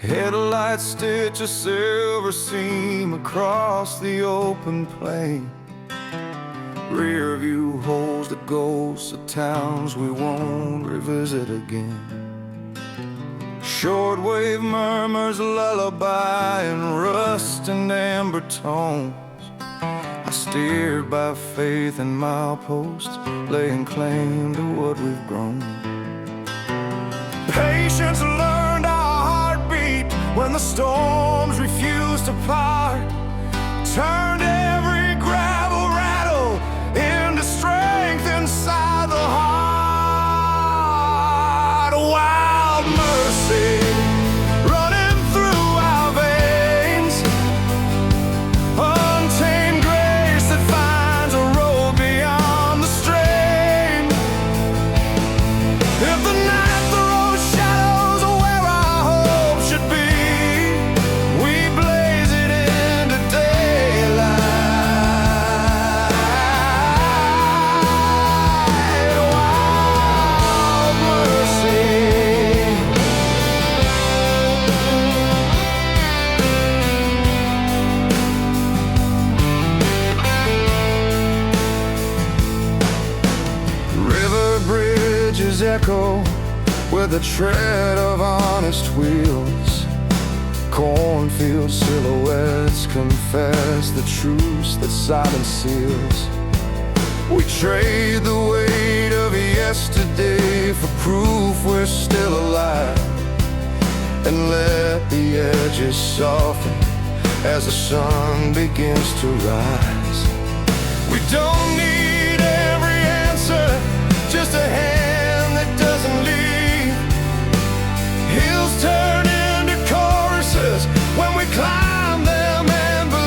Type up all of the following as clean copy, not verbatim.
Headlights stitch a silver seam across the open plain. Rear view holds the ghosts of towns we won't revisit again. Shortwave murmurs a lullaby in rust and amber tones. I steered by faith and mileposts, laying claim to what we've grown. Patience learned our heartbeat when the storms refused to part. Turned every gravel rattle into strength inside the heart. Wild mercy running through our veins, untamed grace that finds a road beyond the strain. If the night throws shadows where our hope should be, we blaze it into daylight. Wild mercy. River bridges echo with the tread of honest wheels. Cornfield silhouettes confess the truce that silence seals. We trade the weight of yesterday for proof we're still alive, and let the edges soften as the sun begins to rise. We don't need every answer, just a hand that doesn't leave. Hills turn into choruses when we climb them and believe.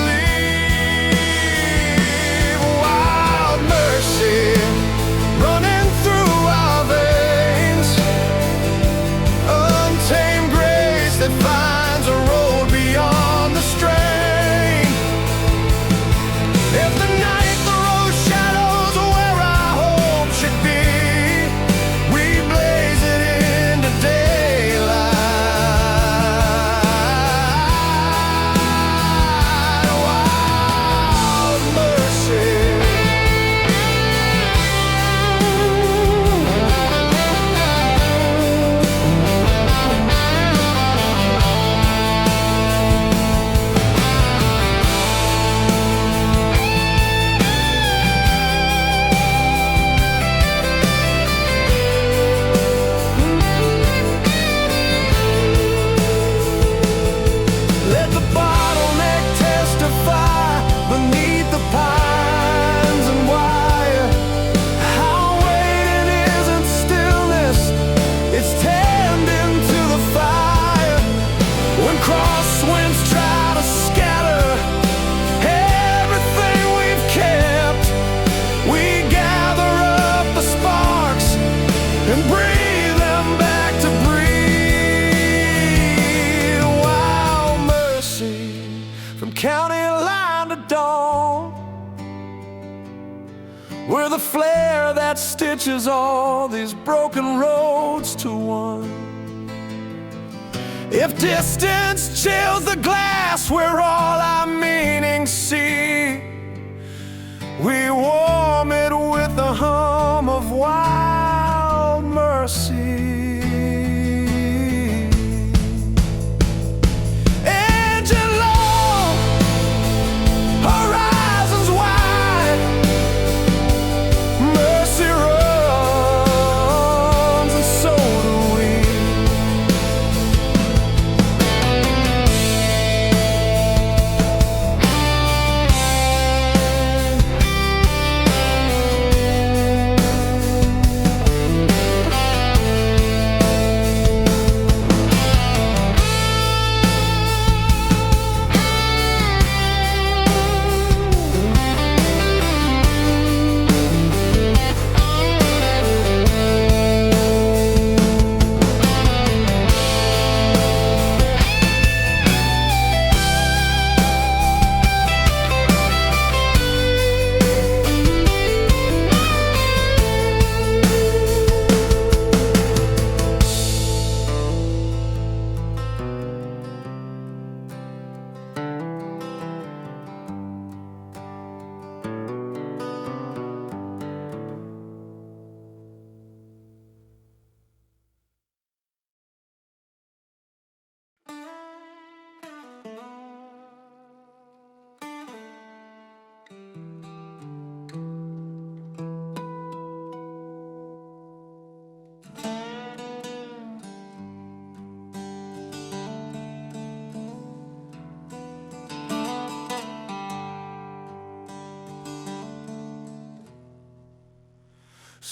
Wild mercy running through our veins, untamed grace that finds a road beyond the strain. If the night throws shadows where our hope should be, we blaze it into daylight. Wild mercy. Let the bottleneck testify beneath the pines and wire. How waiting isn't stillness, it's tending to the fire. When crosswinds try to scatter everything we've kept, we gather up the sparks and breathe them back to breathe. Wild mercy from county line to dawn. We're the flare that stitches all these broken roads to one. If distance chills the glass where all our meanings see, we warm it with the hum of wild mercy. Engine low, horizons wide, mercy runs and so do we.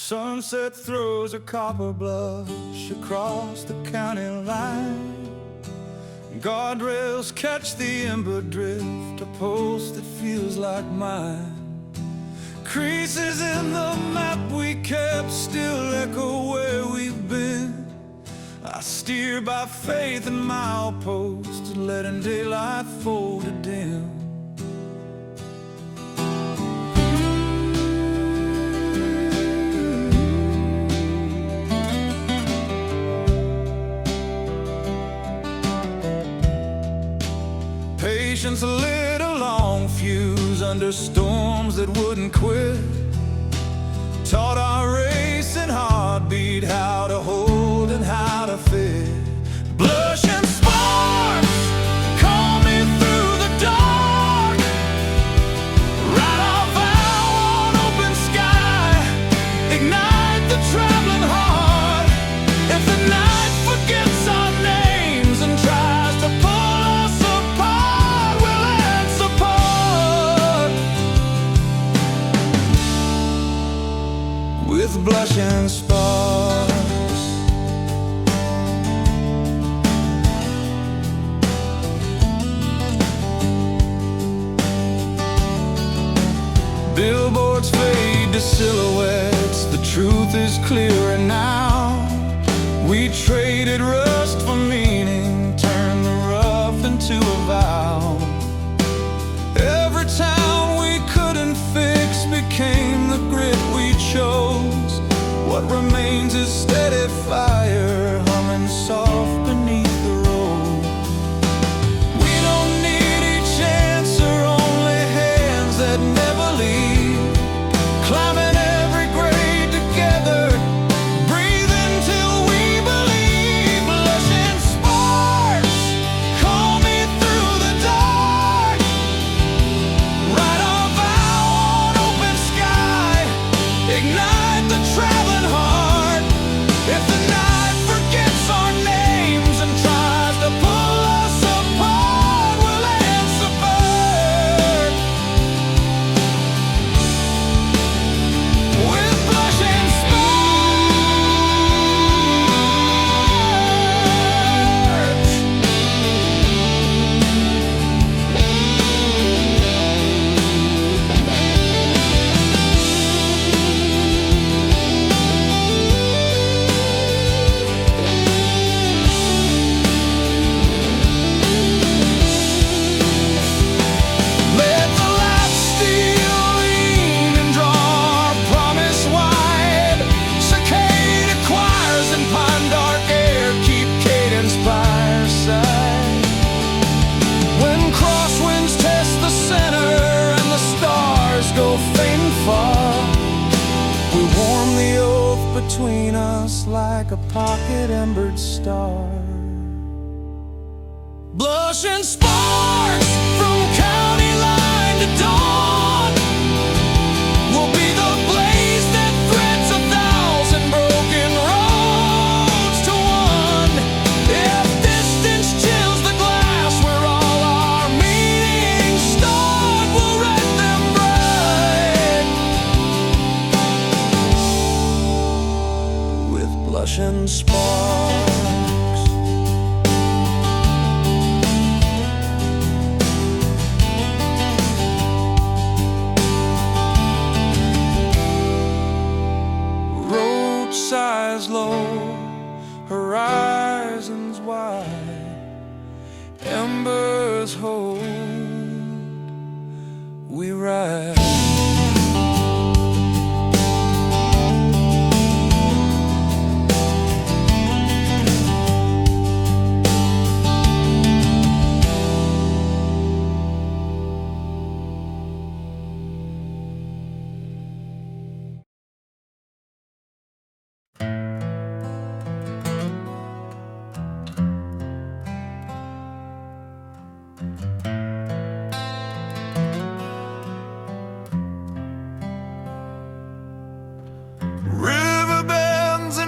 Sunset throws a copper blush across the county line. Guardrails catch the ember drift, a pulse that feels like mine. Creases in the map we kept still echo where we've been. I steer by faith and mileposts, letting daylight fold to dim. Patience lit a long fuse under storms that wouldn't quit. Taught our racing heartbeat how to hold and how to fit. Blushing sparks call me through the dark. Write our vow on open sky. Ignite the traveling heart. If the night forgets our names and tries to pull us apart, we'll answer part with blushing sparks. Billboards fade to silhouettes, the truth is clearer now. We traded rust for meaning, turned the rough into a vow. Every town we couldn't fix became the grit we chose. What remains is steady fire, humming soft beneath the road. We don't need each answer, only hands that never leave. Climbing every grade together, breathing till we believe. Blushing sparks call me through the dark. Write our vow on open sky. Ignite the traveling heart. If the night forgets our names and tries to pull us apart, we'll answer first with blushing Let the light steel lean and draw our promise wide. Cicada choirs and pine dark air keep cadence by our side. When crosswinds test the center and the stars go fading far, we warm the oath between us like a pocket-embered star. Blushing sparks from county line to dawn will be the blaze that threads 1,000 broken roads to one. If distance chills the glass where all our meanings stored, we'll write them bright with blushing sparks. Sighs low, horizons wide, embers hold, we ride.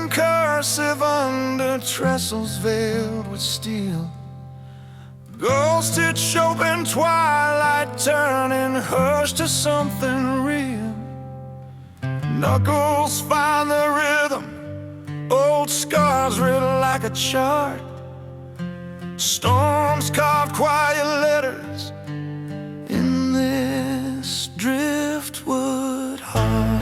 Cursive under trestles veiled with steel. Gold-stitched open twilight turning hush to something real. Knuckles find the rhythm, old scars written like a chart. Storms carved quiet letters in this driftwood heart.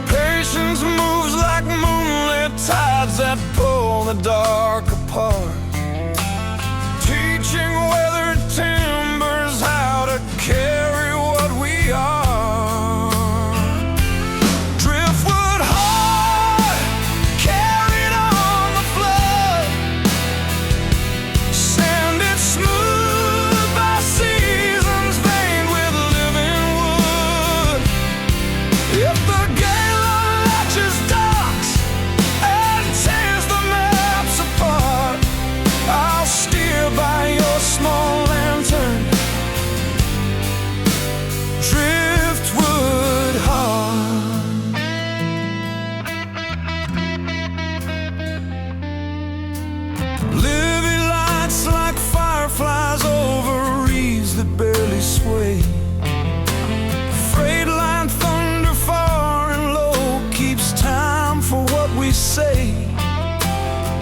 Patience moves like moonlit tides that pull the dark apart, teaching weathered timbers how to carry what we are. Driftwood heart, carried on the flood, sanded smooth by seasons, veined with living wood. If the gale latches docks and tears the maps apart, I'll steer by your small lantern. Driftwood heart. Living lights like fireflies over reeds that barely sway. Freight line thunder far and low keeps time for what we say.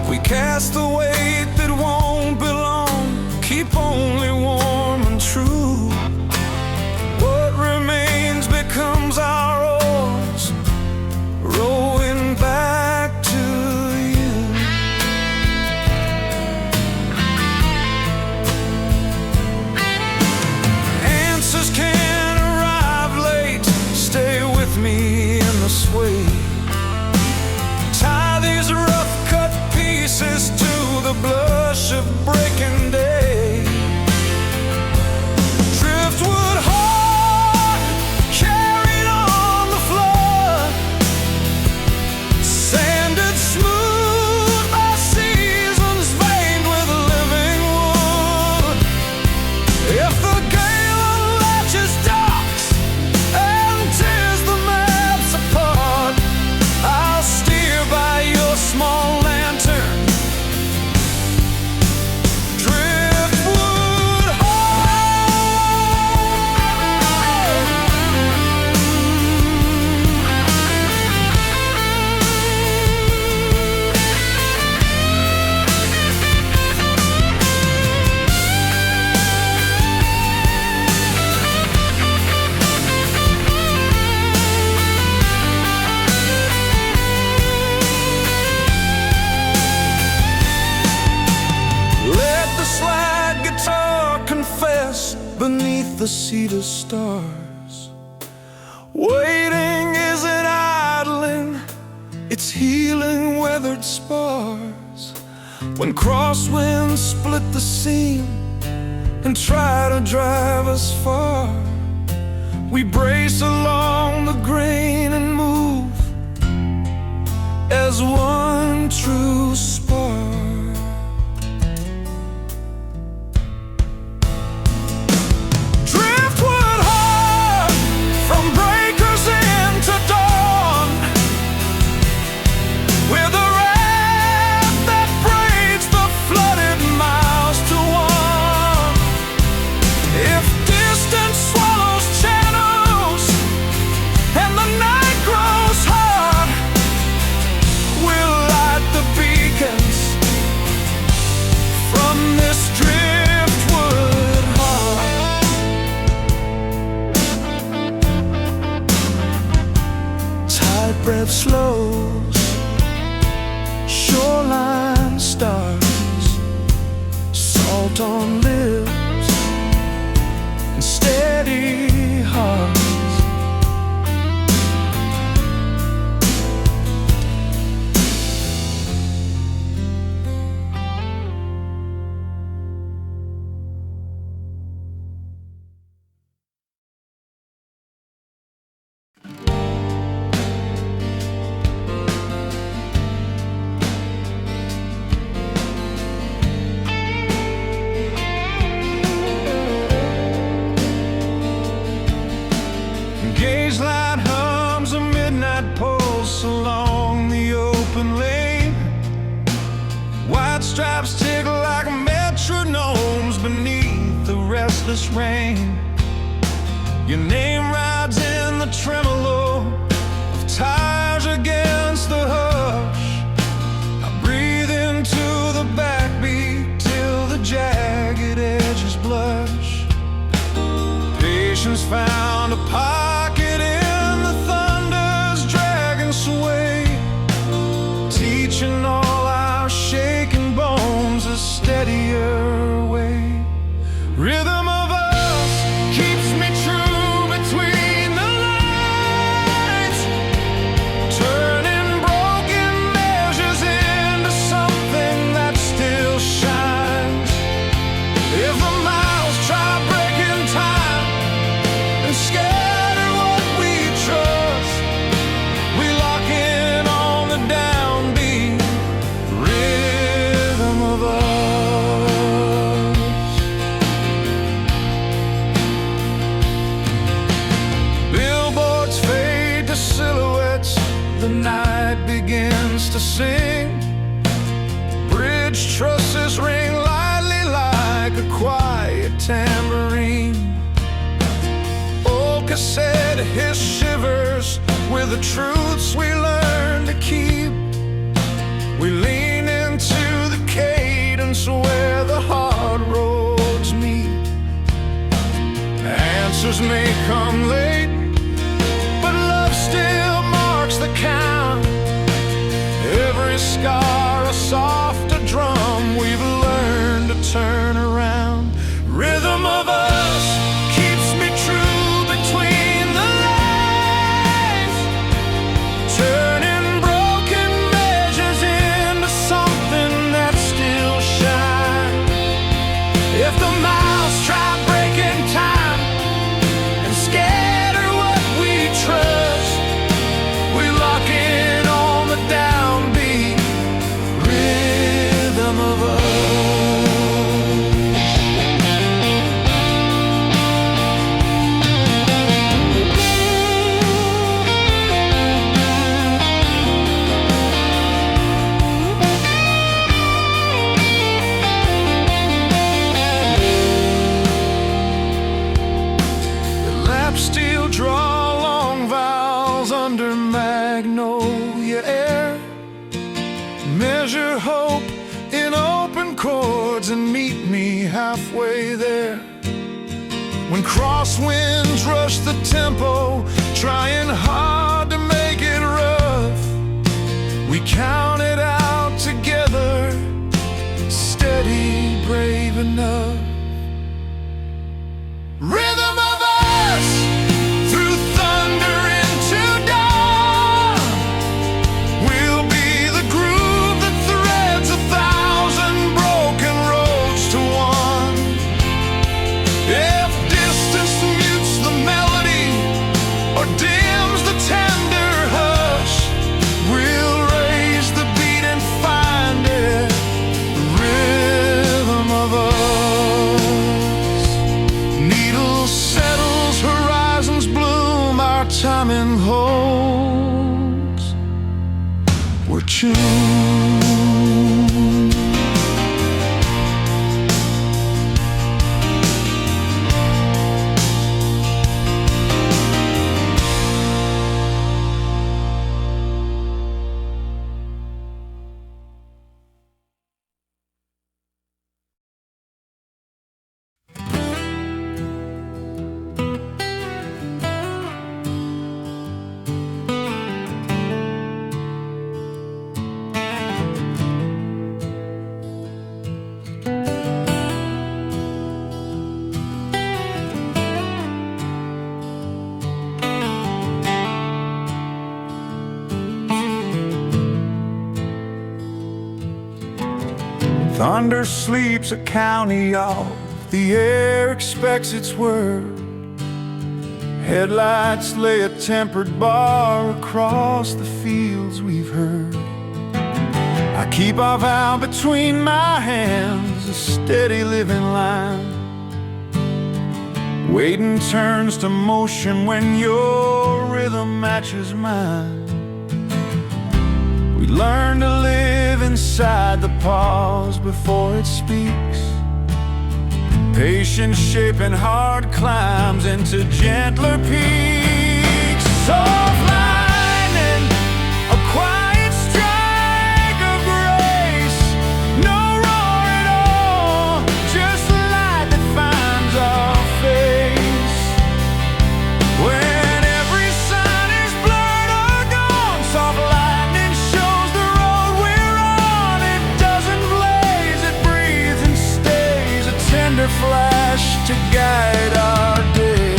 We cast the weight that won't belong, keep only warm and true. What remains becomes our oars, rowing back to you. Answers can't arrive late, stay with me in the sway. Tie these rough cut pieces to the blush of breaking day. Driftwood heart, carried on the flood, sanded smooth by seasons, veined with living wood. If the gale latches docks and tears the maps apart, I'll steer by your small lantern. Driftwood let the slide guitar confess beneath the cedar stars. Waiting isn't idling, it's healing weathered spars. When crosswinds split the seam and try to drive us far, we brace along the grain and move as one true spar. Driftwood heart, from breakers into dawn, we're the raft that braids the flooded miles to one. If distance swallows channels and the night grows hard, we'll light the beacons from this driftwood heart. Tide breath slows, shoreline stars, salt on lips and steady hearts. Gauge light hums a midnight pulse along the open lane. White stripes tickle like metronomes beneath the restless rain. Your name rides in the tremolo of tires against the hush. I breathe into the backbeat till the jagged edges blush. Patience found a pocket in the thunder's dragon sway, teaching all our shaking bones a steadier way. Rhythm of us keeps me true between the lines, turning broken measures into something that still shines. If the miles try breaking time and scatter what we trust, we lock in on the downbeat rhythm of us. Billboards fade to silhouettes, the night begins to sing. Bridge trusses ring lightly like a quiet tambourine. Old cassette hiss shivers with the truths we learn to keep. We lean into the cadence where the hard roads meet. Answers may come late, but love still marks the count. Every scar a softer drum we've learned to turn around. Rhythm of us keeps me true between the lines, turning broken measures into something that still shines. If the miles try breaking time and scatter what we trust, we lock in on the downbeat rhythm of us. The lap steel draw long vowels under magnolia air. Measure hope in open chords and meet me halfway there. When crosswinds rush the tempo, trying hard to make it rough, we count it out together, steady, brave enough. Rhythm of us through thunder into dawn. We'll be the groove that threads 1,000 broken roads to one. If distance mutes the melody or dims the tender hush, we'll raise the beat and find it. Rhythm of us. Needle settles, horizons bloom, our timing holds. We're tuned. Thunder sleeps a county off, the air expects its word. Headlights lay a tempered bar across the fields we've heard. I keep our vow between my hands, a steady living line. Waiting turns to motion when your rhythm matches mine. We learn to live inside the pause before it speaks. Patience shaping hard climbs into gentler peaks. Soft lightning, a quiet strike of grace. No roar at all, just light that finds our face. When every sign is blurred or gone, soft lightning shows the road we're on. It doesn't blaze, it breathes and stays, a tender flash to guide our days.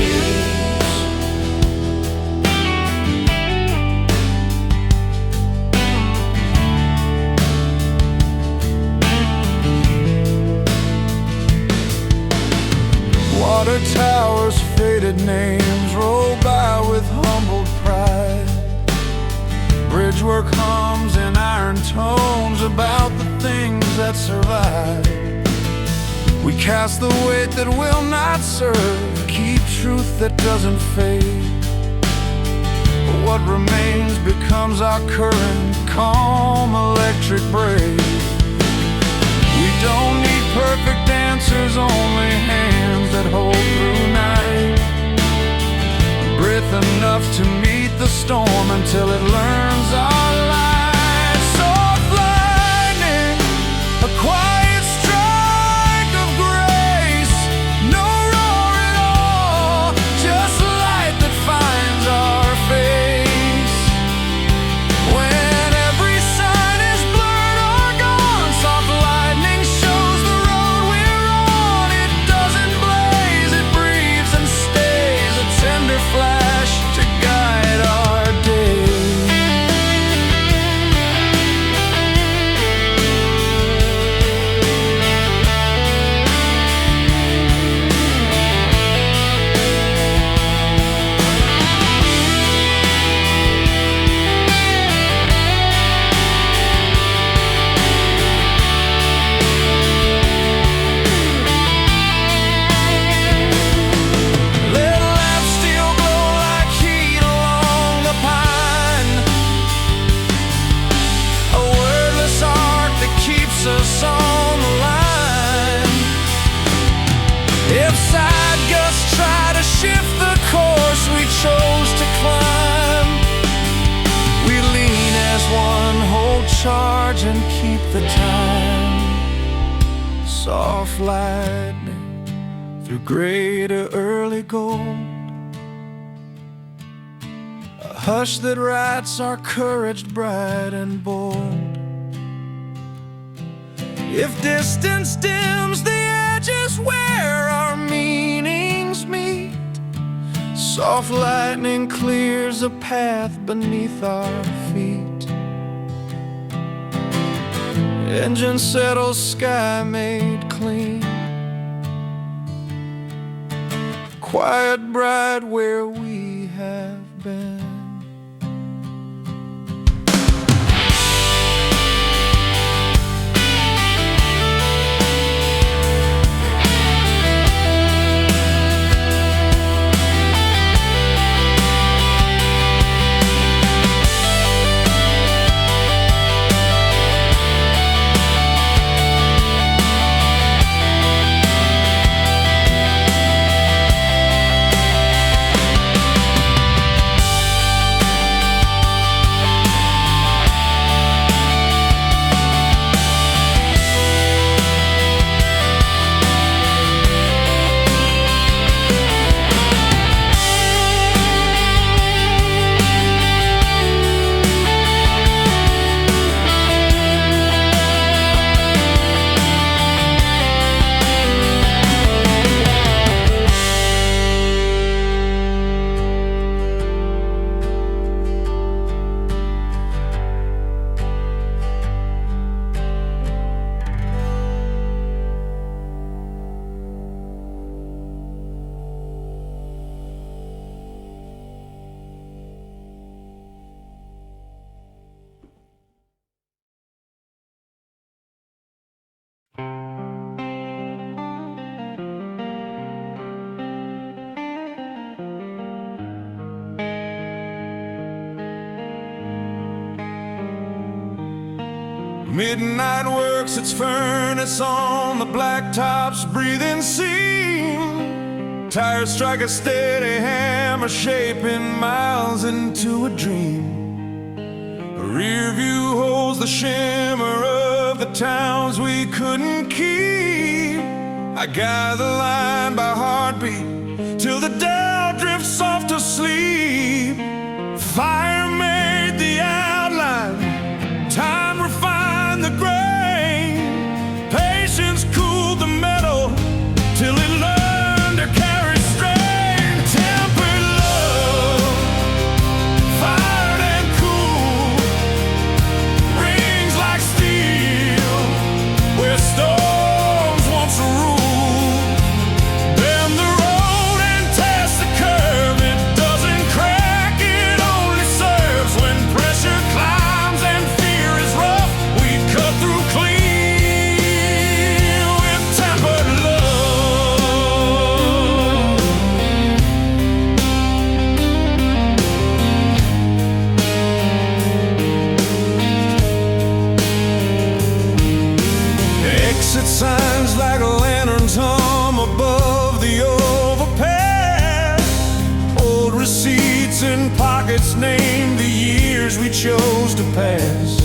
Water towers, faded names roll by with humbled pride. Bridgework hums in iron tones about the things that survive. We cast the weight that will not serve, keep truth that doesn't fade. But what remains becomes our current, calm electric brave. We don't need perfect answers, only hands that hold through night. Breath enough to meet the storm until it learns our light. Soft lightning, a quiet strike of grace. No roar at all, just light that finds our face. When every sign is blurred or gone, soft lightning shows the road we're on. It doesn't blaze, it breathes and stays, a tender flash to guide our days. Let lamps still glow like heat along the pine, a wordless arc that keeps us on the line. If side gusts try to shift the course we chose to climb, we lean as one, hold charge and keep the time. Soft lightning through gray to early gold, a hush that writes our courage bright and bold. If distance dims the edges where our meanings meet, soft lightning clears a path beneath our feet. Engine settles, sky made clean, quiet bright where we have been. Midnight works its furnace on the blacktop's breathing seam. Tires strike a steady hammer, shaping miles into a dream. A rear view holds the shimmer of the towns we couldn't keep. I guide the line by heartbeat till the Dow drifts off to sleep. Fire made the outline, time refined the grain. Patience cooled the metal till it learned to carry strain. Tempered love, fired and cool, rings like steel where storms once ruled. Bend the road and test the curve, it doesn't crack, it only serves. When pressure climbs and fear is rough, we cut through clean with tempered love. Exit signs like lanterns hum above the overpass. Old receipts in pockets name the years we chose to pass.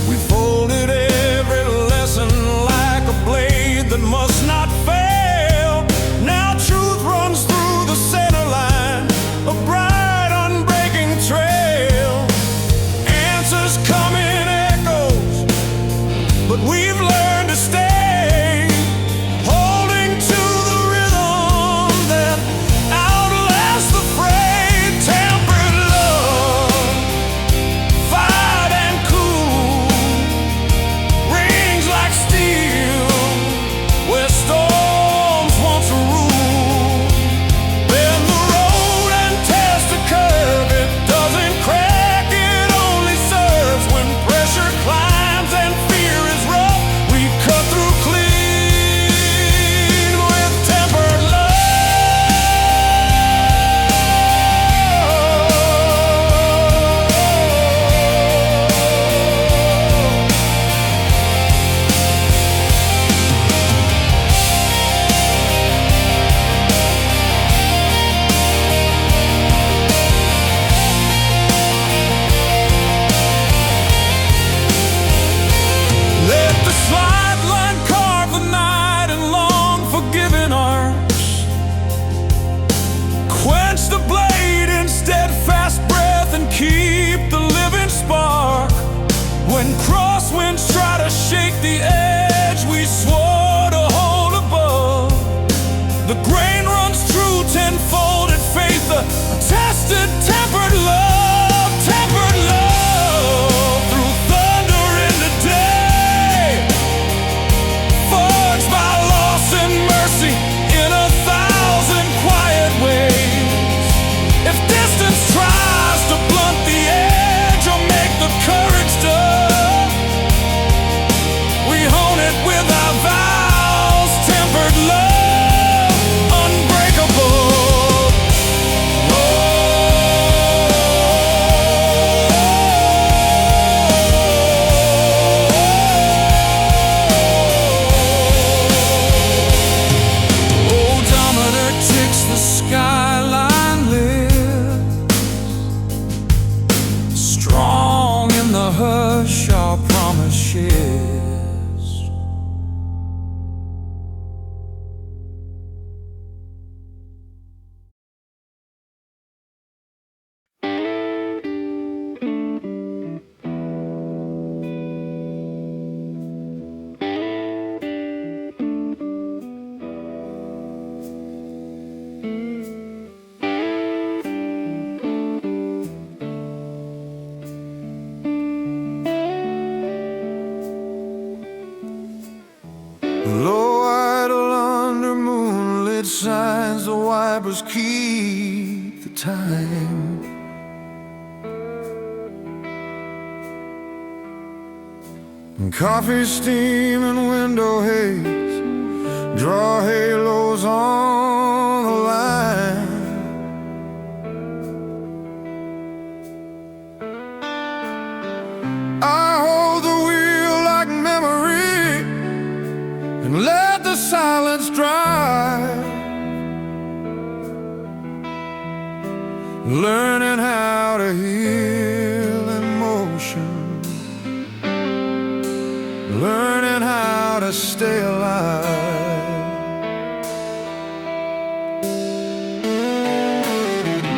We folded every lesson like a blade that must not fail. Now truth runs through the center line, a bright unbreaking trail. Answers come in echoes, but we've learned to stay, holding to the rhythm that outlasts the fray. Tempered love, fired and cool, rings like steel where storms once ruled. Bend the road and test the curve, it doesn't crack, it only serves. When pressure climbs and fear is rough, we cut through clean with tempered love. Let the slide line carve the night and long forgiven arcs. Quench the blade in steadfast breath and keep the living spark. When crosswinds try to shake the edge we swore to hold above, the grain runs true tenfold in faith, a tested tempered love. Tempered love through thunder into day, forged by loss and mercy in 1,000 quiet ways. If distance tries to blunt the edge or make the courage dull, we hone it with our vows. Tempered love, unbreakable. Odometer ticks, the skyline lifts. Strong in the hush, our promise shifts. Low idle under moonlit signs, the wipers keep the time. And coffee steam and window haze draw halos on the line. I hold the wheel learning how to stay alive.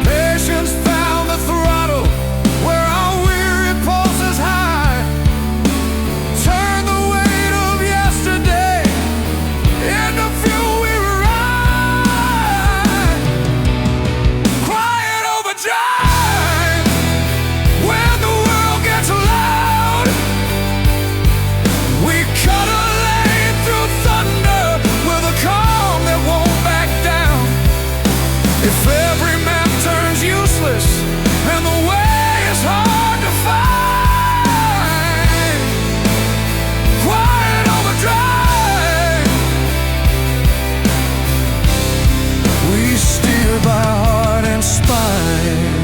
Patience found the throttle where our weary pulses high. Turn the weight of yesterday into fuel we ride. Quiet overdrive when the world gets loud. We cut a lane through thunder with a calm that won't back down. If every map turns useless and the way is hard to find, quiet overdrive. We steer by heart and spine.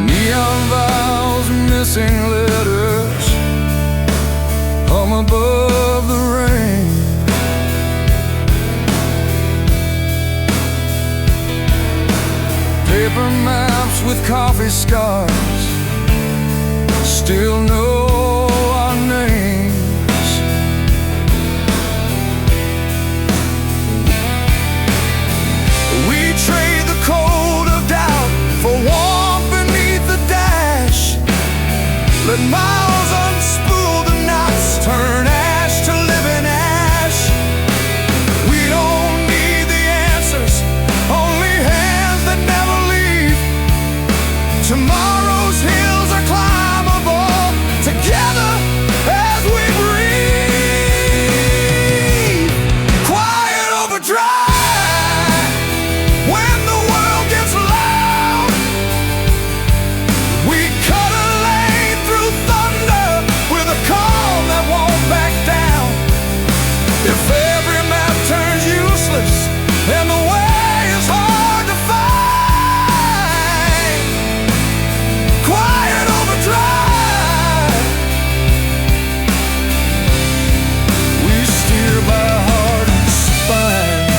Neon vows, missing letters, hum above the rain. Paper maps with coffee scars still know our names. We trade the cold of doubt for warmth beneath the dash. Let miles unspool the knots, turn ash to living ash. We don't need the answers, only hands that never leave. Tomorrow's hills are climbable together as we breathe. Quiet overdrive when the world gets loud. We cut a lane through thunder with a calm that won't back down. If every map turns useless and the way is hard to find, quiet overdrive. We steer by heart and spine.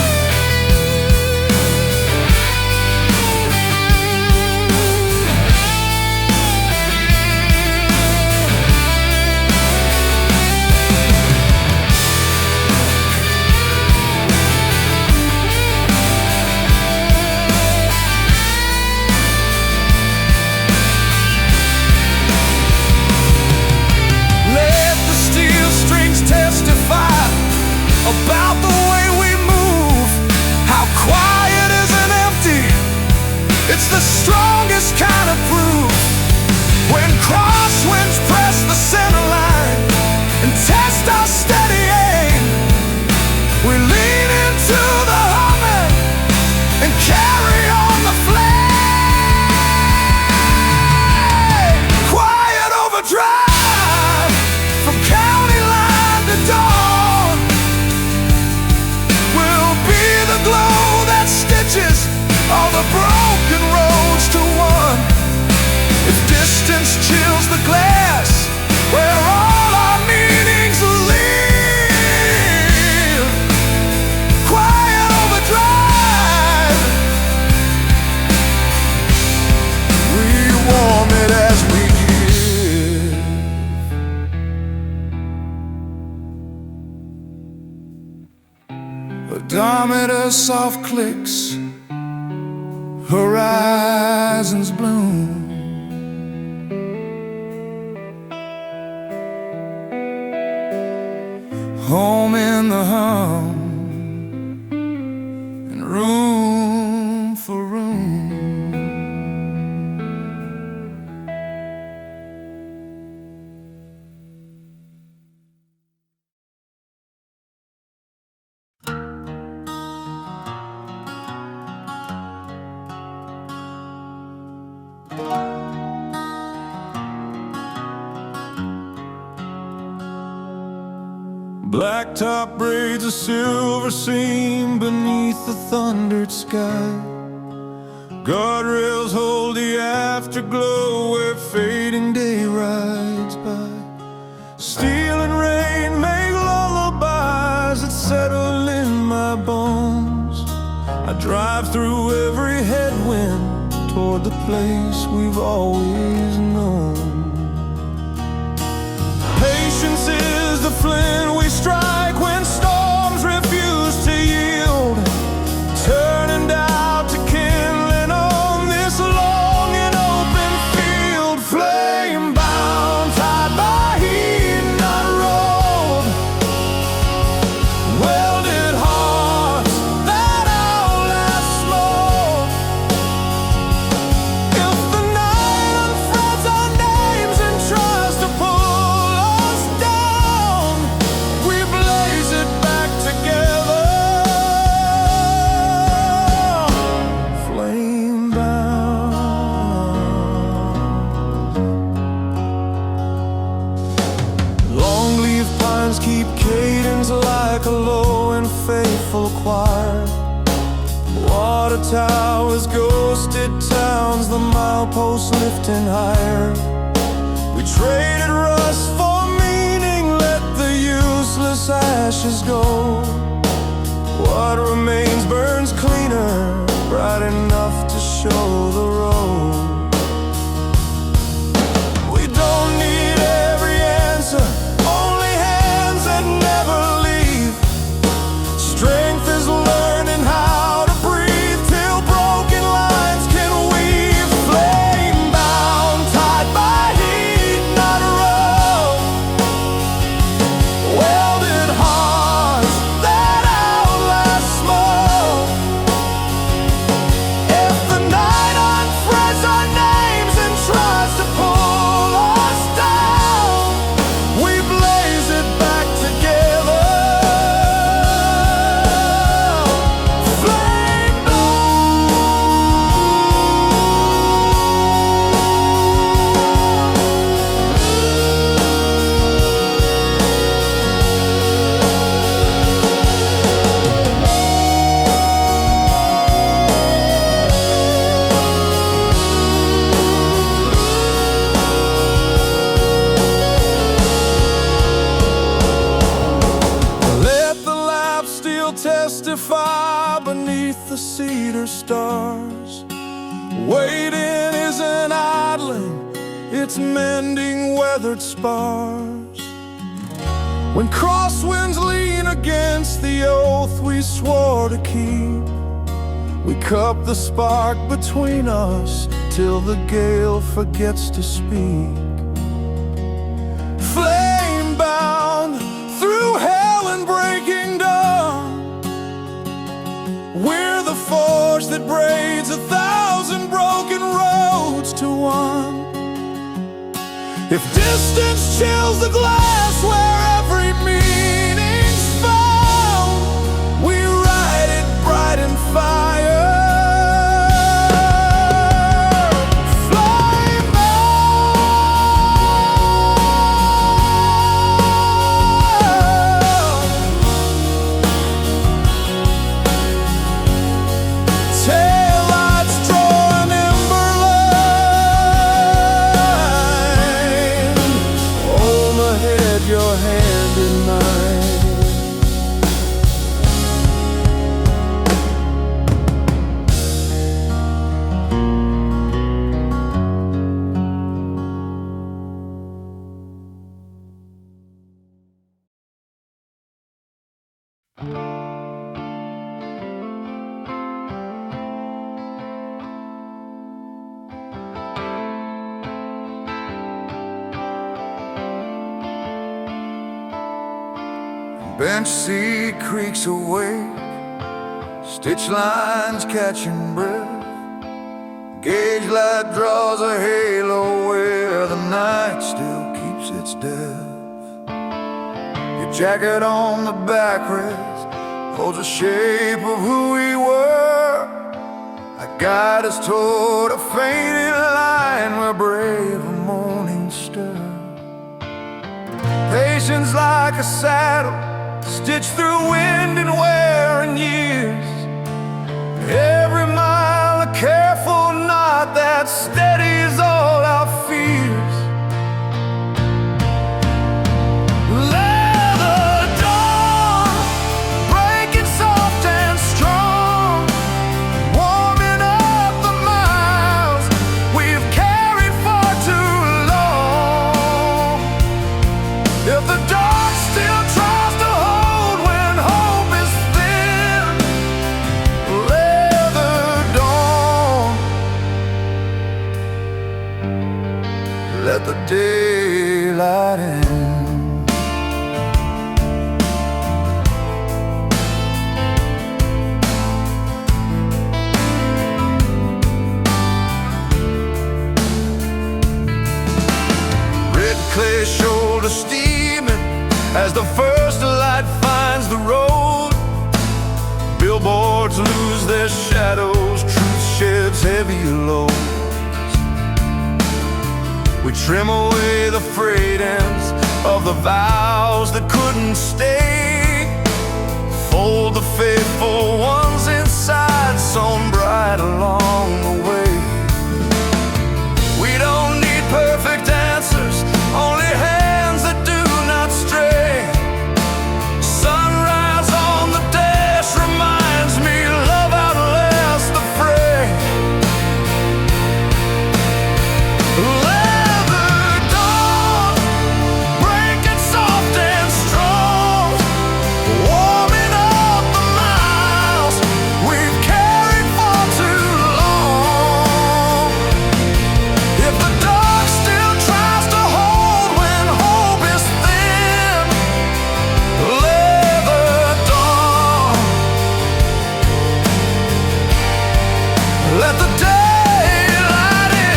Let the steel strings testify about the way we move. How quiet isn't empty, it's the strongest kind of proof. When crosswinds press the center line and test our steady aim, we lean into the humming and carry on the flame. Quiet overdrive from county line to dawn. We'll be the glow that stitches all the broken roads to one. If distance chills the glass where all our meanings live, quiet overdrive. We warm it as we give. Odometer soft clicks, horizons bloom. Home in the hum and room for room. Blacktop braids a silver seam beneath the thundered sky. Guardrails hold the afterglow where fading day rides by. Steel and rain make lullabies that settle in my bones. I drive through every headwind toward toward the place we've always known. Patience is the flint we strike when storms refuse to yield, turning out to kindling on this long and open field. Flame bound, tied by heat, not rolled, welded hearts that outlast smoke. If the night unfurls our names and tries to pull us down, we blaze it back together. Flame bound. Long leaf pines keep cadence like a low and faithful choir. Water towers, ghosted towns, the mileposts lifting higher. We traded rust for meaning, let the useless ashes go. What remains burns cleaner, bright enough to show the road. We don't need every answer, only hands that never leave. Strength is learning how to breathe till broken lines can weave. Flame bound, tied by heat, not rope, welded hearts that outlast smoke. If the night unfrees our names and tries to pull us down, we blaze it back together. Flame Let the lap steel testify beneath the cedar stars. Waiting isn't idling, it's mending weathered spars. When crosswinds lean against the oath we swore to keep, we cup the spark between us till the gale forgets to speak. Flame bound through hell and breaking dawn, we're the forge that braids 1,000 broken roads to one. If distance chills the glass where every meaning's found, we write it bright in fire. Flame taillights draw an ember line. Hold ahead, your hand in mine. Bench seat creaks awake, stitch lines catching breath. Gauge light draws a halo where the night still keeps its depth. Your jacket on the backrest holds the shape of who we were. A guide us toward a faded line where brave a morning stir. Patience like a saddle, stitched through wind and wear and years. Every mile a careful knot that steadies all our fears. Leather dawn, breaking soft and strong, warming up the miles let the daylight in. Red clay shoulder steaming as the first light finds the road. Billboards lose their shadows, truth sheds heavy loads. We trim away the frayed ends of the vows that couldn't stay. Fold the faithful ones inside, sewn bright along the way. We don't need perfect answers, only hands that do not stray. Sunrise on the dash reminds me love outlasts the fray. Let the daylight in.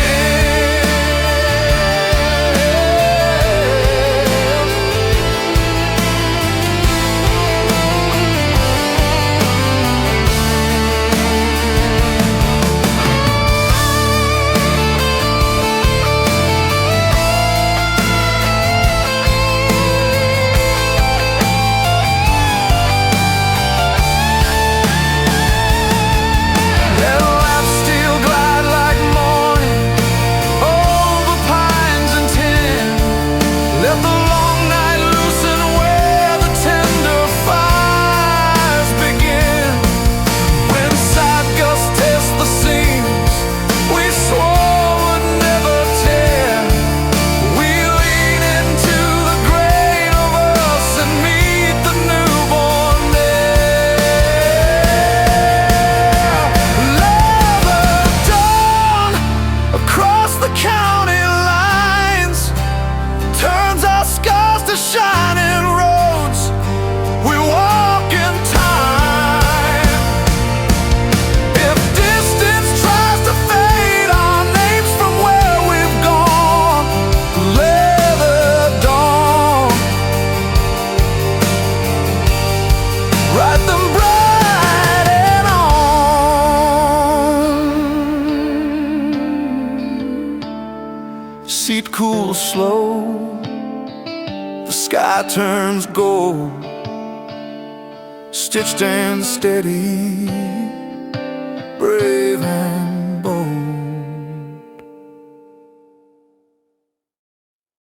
Let life still glide like morning over pines and tin. Let the long night loosen where the tender fires begin. When side gusts test the seams we swore would never tear, we lean into the grain of us and meet the newborn there. Leather dawn across the county lines turns our scars to shining roads. We walk in time. If distance tries to fade our names from where we've gone, leather dawn, write them bright and on. Seat cools slow, the sky turns gold, stitched and steady.